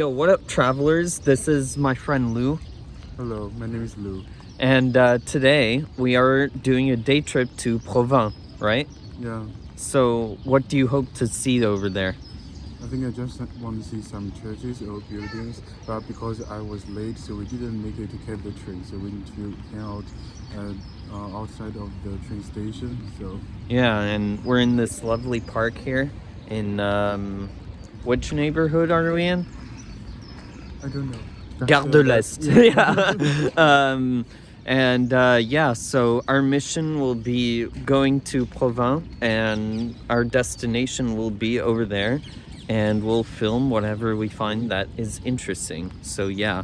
Yo, what up, travelers? This is my friend Lou. Hello, my name is Lou. And today we are doing a day trip to Provins, right? Yeah, So what do you hope to see over there? I think I just want to see some churches or buildings, but because I was late, so we didn't make it to catch the train. So we need to hang out outside of the train station. So Yeah, and we're in this lovely park here in, which neighborhood are we in? I don't know. Gare de l'Est. Yeah. Yeah, so our mission will be going to Provins, and our destination will be over there, and we'll film whatever we find that is interesting. So yeah,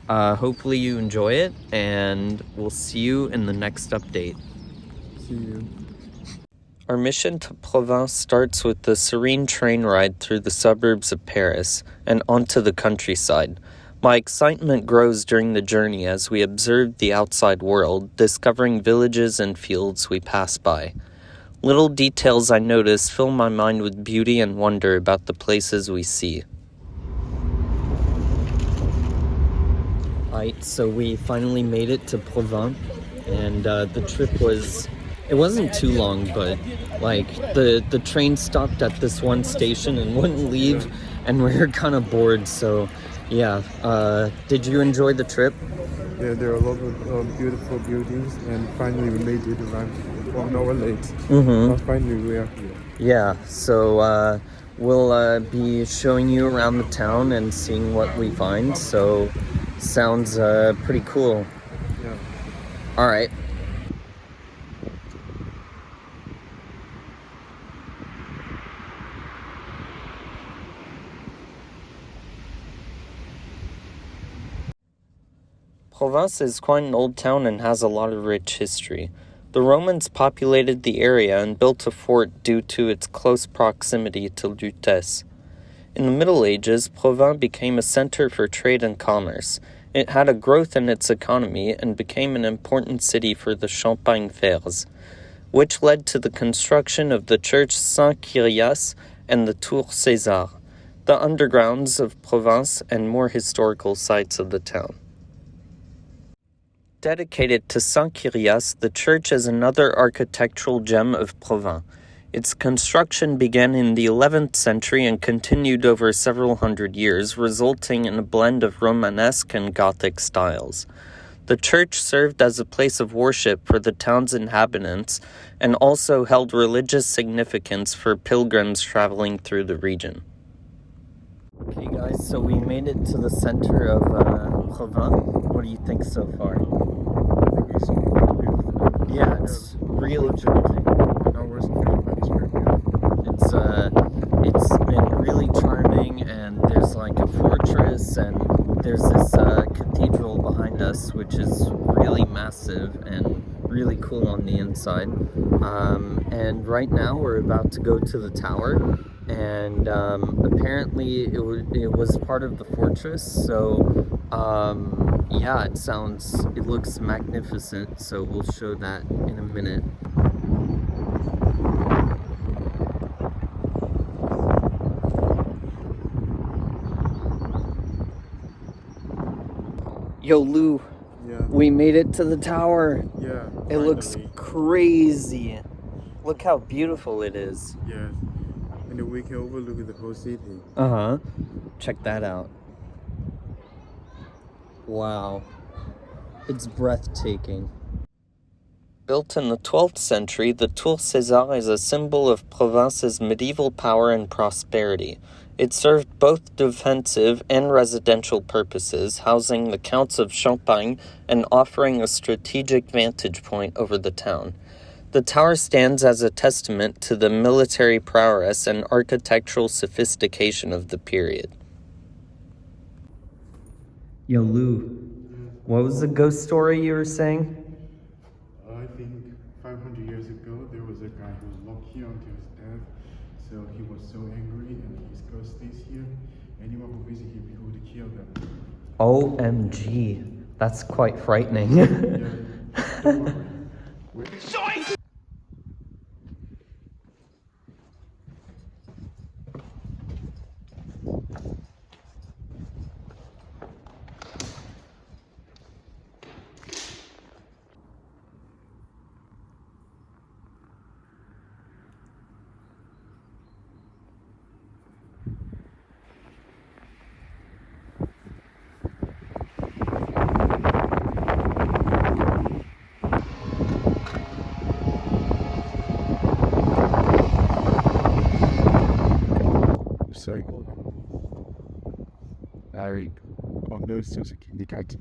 hopefully you enjoy it, and we'll see you in the next update. See you. Our mission to Provins starts with the serene train ride through the suburbs of Paris and onto the countryside. My excitement grows during the journey as we observe the outside world, discovering villages and fields we pass by. Little details I notice fill my mind with beauty and wonder about the places we see. Alright, so we finally made it to Provins, and the trip it wasn't too long, but like the train stopped at this one station and wouldn't leave, and we were kind of bored, so yeah. Did you enjoy the trip? Yeah, there are a lot of beautiful buildings, and finally we made it around 1 hour late. But finally we are here. Yeah, so we'll be showing you around the town and seeing what we find, so sounds pretty cool. Yeah. Alright. Provins is quite an old town and has a lot of rich history. The Romans populated the area and built a fort due to its close proximity to Lutèce. In the Middle Ages, Provins became a center for trade and commerce. It had a growth in its economy and became an important city for the Champagne fairs, which led to the construction of the church Saint Quiriace and the Tour César, the undergrounds of Provins and more historical sites of the town. Dedicated to Saint Quiriace, the church is another architectural gem of Provins. Its construction began in the 11th century and continued over several hundred years, resulting in a blend of Romanesque and Gothic styles. The church served as a place of worship for the town's inhabitants and also held religious significance for pilgrims traveling through the region. Okay guys, so we made it to the center of Provins. What do you think so far? I think it's beautiful. Yeah, it's really charming. It's been really charming, and there's like a fortress, and there's this cathedral behind us, which is really massive and really cool on the inside. And right now we're about to go to the tower, and apparently it was part of the fortress, so yeah, it looks magnificent, so we'll show that in a minute. Yo, Lou, Yeah. we made it to the tower. Yeah. It looks crazy. Look how beautiful it is. Yes. And we can overlook the whole city. Uh-huh. Check that out. Wow. It's breathtaking. Built in the 12th century, the Tour César is a symbol of Province's medieval power and prosperity. It served both defensive and residential purposes, housing the Counts of Champagne and offering a strategic vantage point over the town. The tower stands as a testament to the military prowess and architectural sophistication of the period. Yo, Lou, what was the ghost story you were saying? I think 500 years ago, there was a guy who was locked here until his death. So he was so angry, and his ghost stays here. Anyone who visits him, he would kill them. OMG, that's quite frightening. Yeah. Don't worry. like on those Suzuki Nikaki.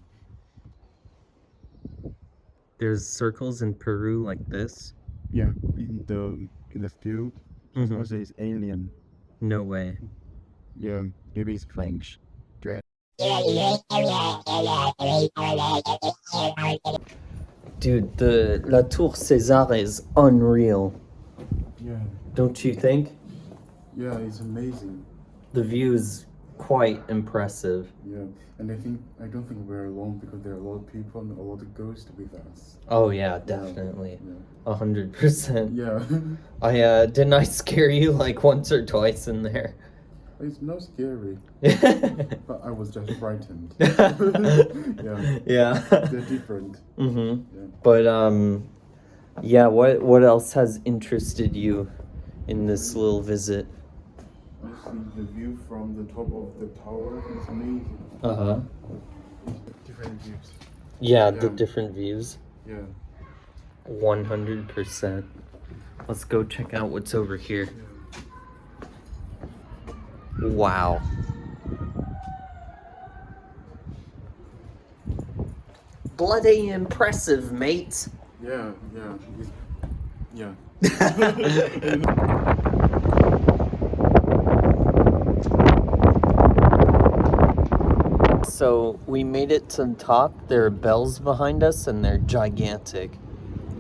There's circles in Peru like this? Yeah, in the field, Mhm. also is alien. No way. Yeah, maybe it's French. Dude, the La Tour César is unreal. Yeah, Don't you think? yeah, it's amazing. The view is quite impressive. Yeah, and I don't think we're alone because there are a lot of people and a lot of ghosts with us. Oh yeah, definitely. Yeah. 100%. Yeah. Didn't I scare you like once or twice in there? It's not scary, but I was just frightened. Yeah. Yeah. They're different. Mm-hmm. Yeah. But yeah, what else has interested you in this little visit? I see the view from the top of the tower is amazing. Uh-huh. Different views. Yeah, the Yeah. different views. Yeah. 100%. Let's go check out what's over here. Wow. Bloody impressive, mate. Yeah. Yeah. So we made it to the top. There are bells behind us and they're gigantic.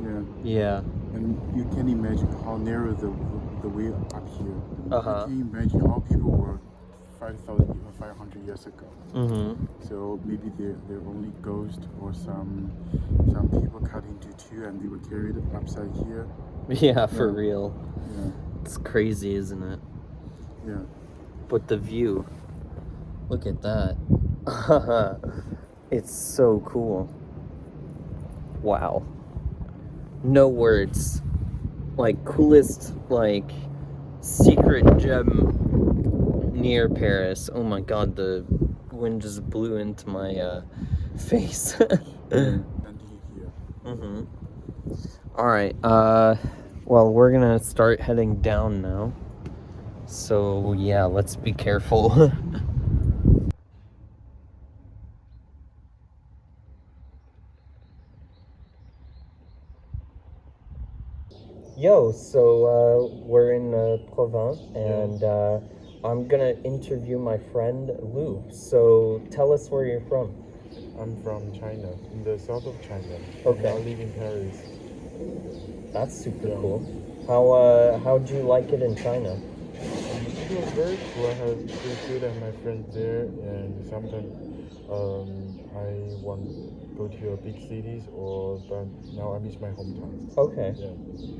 Yeah. Yeah. And you can imagine how narrow the way up here. Uh-huh. You can imagine how people were 5,500 years ago. Mm-hmm. So maybe they're only ghosts or some people cut into two and they were carried upside here. Yeah, for Yeah. real. Yeah. It's crazy, isn't it? Yeah. But the view. Look at that. It's so cool. Wow. No words. Like, coolest, like, secret gem near Paris. Oh my god, the wind just blew into my face. And here. Mm-hmm. Alright, well, we're gonna start heading down now. So, yeah, let's be careful. Yo, so we're in Provins, and I'm gonna interview my friend Lou. So tell us where you're from. I'm from China, in the south of China. Okay. I live in Paris. That's super Yeah. cool. How'd you like it in China? It was very cool. I have good food and my friends there, and sometimes I want to go to big cities, but now I miss my hometown. Okay, Yeah.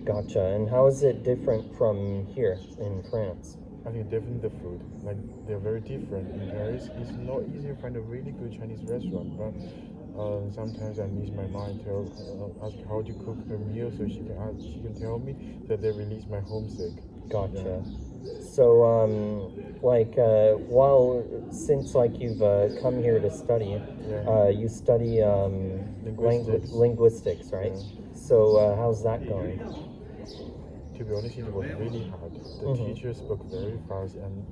gotcha. And how is it different from here in France? I think definitely the food, like they're very different. In Paris, it's not easy to find a really good Chinese restaurant, but sometimes I miss my mom to ask how to cook her meal, so she can tell me that they release my homesick. Gotcha. So, since like you've come here to study, Yeah. you study Linguistics. linguistics, right? Yeah. So, how's that going? To be honest, it was really hard. The Mhm. teacher spoke very fast, and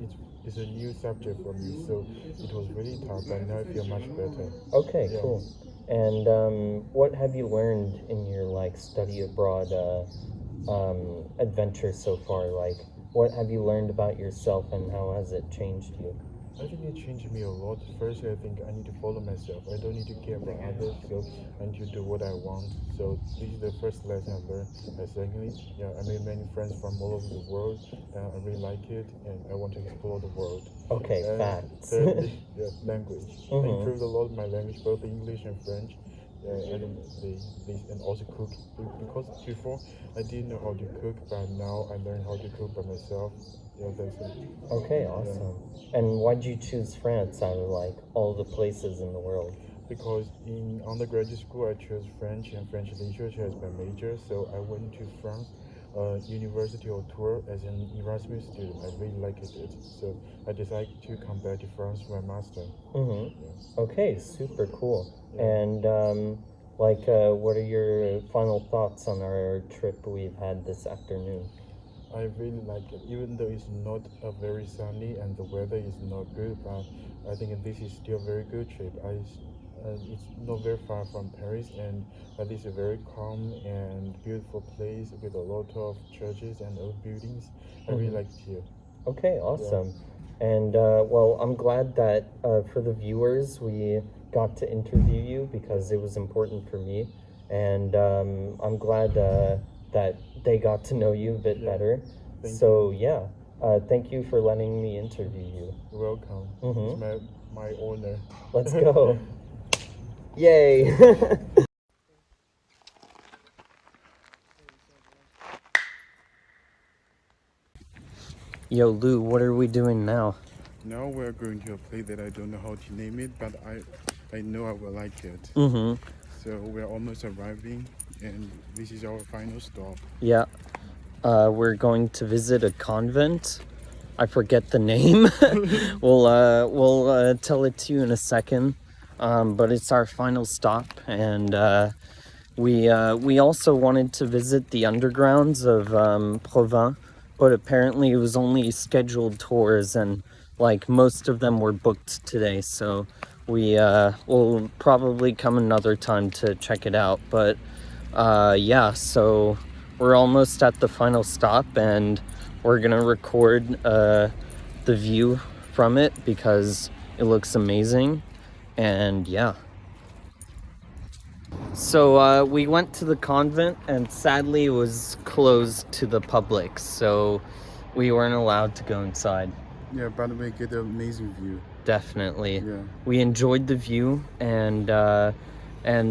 it's a new subject for me, so it was really tough. But now I feel much better. Okay, Yeah. cool. And what have you learned in your like study abroad adventure so far? Like, what have you learned about yourself, and how has it changed you? I think it changed me a lot. Firstly, I think I need to follow myself. I don't need to care about others, so I need to do what I want. So this is the first lesson I learned. And secondly, yeah, I made many friends from all over the world. I really like it, and I want to explore the world. Okay, And facts. thirdly, yeah, language. I Mhm. improved a lot of my language, both English and French. And also cook, because before I didn't know how to cook, but now I learned how to cook by myself. Yeah, that's it. Okay, awesome. And why'd you choose France out of like all the places in the world? Because in undergraduate school I chose French and French literature as my major, so I went to France university or tour as an Erasmus student. I really liked it, so I decided to come back to France for my master. Mm-hmm. Yeah. Okay, super cool. Yeah. And what are your final thoughts on our trip we've had this afternoon? I really like it, even though it's not very sunny and the weather is not good. But I think this is still a very good trip. It's not very far from Paris, and this is a very calm and beautiful place with a lot of churches and old buildings. I really like it here. Okay, awesome. And well, I'm glad that for the viewers we got to interview you because it was important for me, and I'm glad that they got to know you a bit better. So yeah, thank you for letting me interview you. You're welcome. It's my honor. Let's go. Yay! Yo, Lou, what are we doing now? Now we're going to a place that I don't know how to name it, but I know I will like it. So we're almost arriving, and this is our final stop. Yeah. We're going to visit a convent. I forget the name. We'll tell it to you in a second. But it's our final stop, and we also wanted to visit the undergrounds of Provins, but apparently it was only scheduled tours, and like most of them were booked today. So we will probably come another time to check it out. But yeah, so we're almost at the final stop, and we're gonna record the view from it because it looks amazing. And yeah, so we went to the convent, and sadly it was closed to the public, so we weren't allowed to go inside. Yeah, but we get an amazing view. Definitely. Yeah. We enjoyed the view, and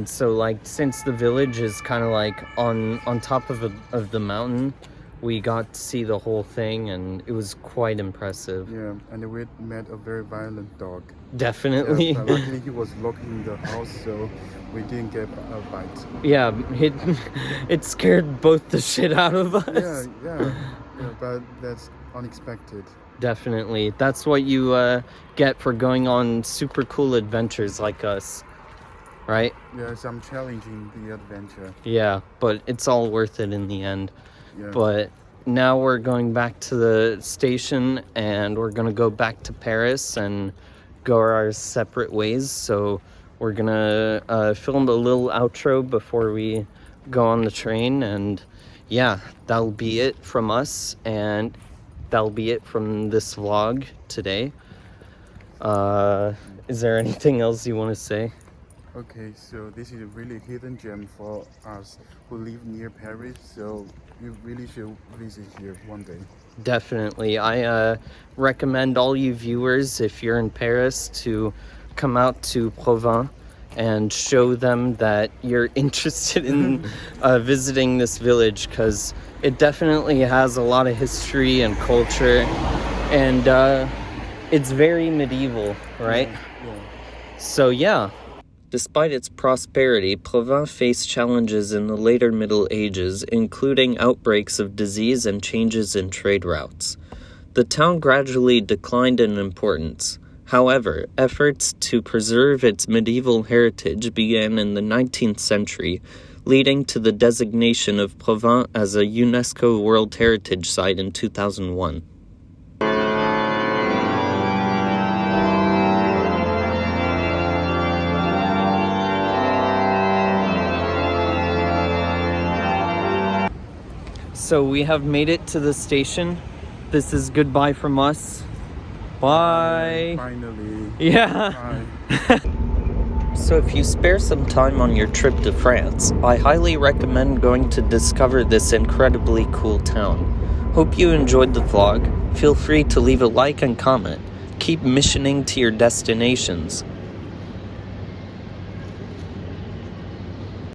so like since the village is kind of like on top of the mountain, we got to see the whole thing, and it was quite impressive. Yeah, and we met a very violent dog. Definitely. Yeah, but luckily he was locked in the house, so we didn't get a bite. Yeah, it scared both the shit out of us. Yeah, but that's unexpected. Definitely. That's what you get for going on super cool adventures like us, right? Yeah, some challenging the adventure. Yeah, but it's all worth it in the end. Yeah. But now we're going back to the station, and we're gonna go back to Paris and go our separate ways. So we're gonna film a little outro before we go on the train, and yeah, that'll be it from us, and that'll be it from this vlog today. Is there anything else you want to say? Okay, so this is a really hidden gem for us who live near Paris, so you really should visit here one day. Definitely. I recommend all you viewers, if you're in Paris, to come out to Provins and show them that you're interested in visiting this village, because it definitely has a lot of history and culture, and it's very medieval, right? Yeah. So yeah. Despite its prosperity, Provins faced challenges in the later Middle Ages, including outbreaks of disease and changes in trade routes. The town gradually declined in importance. However, efforts to preserve its medieval heritage began in the 19th century, leading to the designation of Provins as a UNESCO World Heritage Site in 2001. So we have made it to the station. This is goodbye from us. Bye. Finally. Yeah. Bye. So if you spare some time on your trip to France, I highly recommend going to discover this incredibly cool town. Hope you enjoyed the vlog. Feel free to leave a like and comment. Keep missioning to your destinations.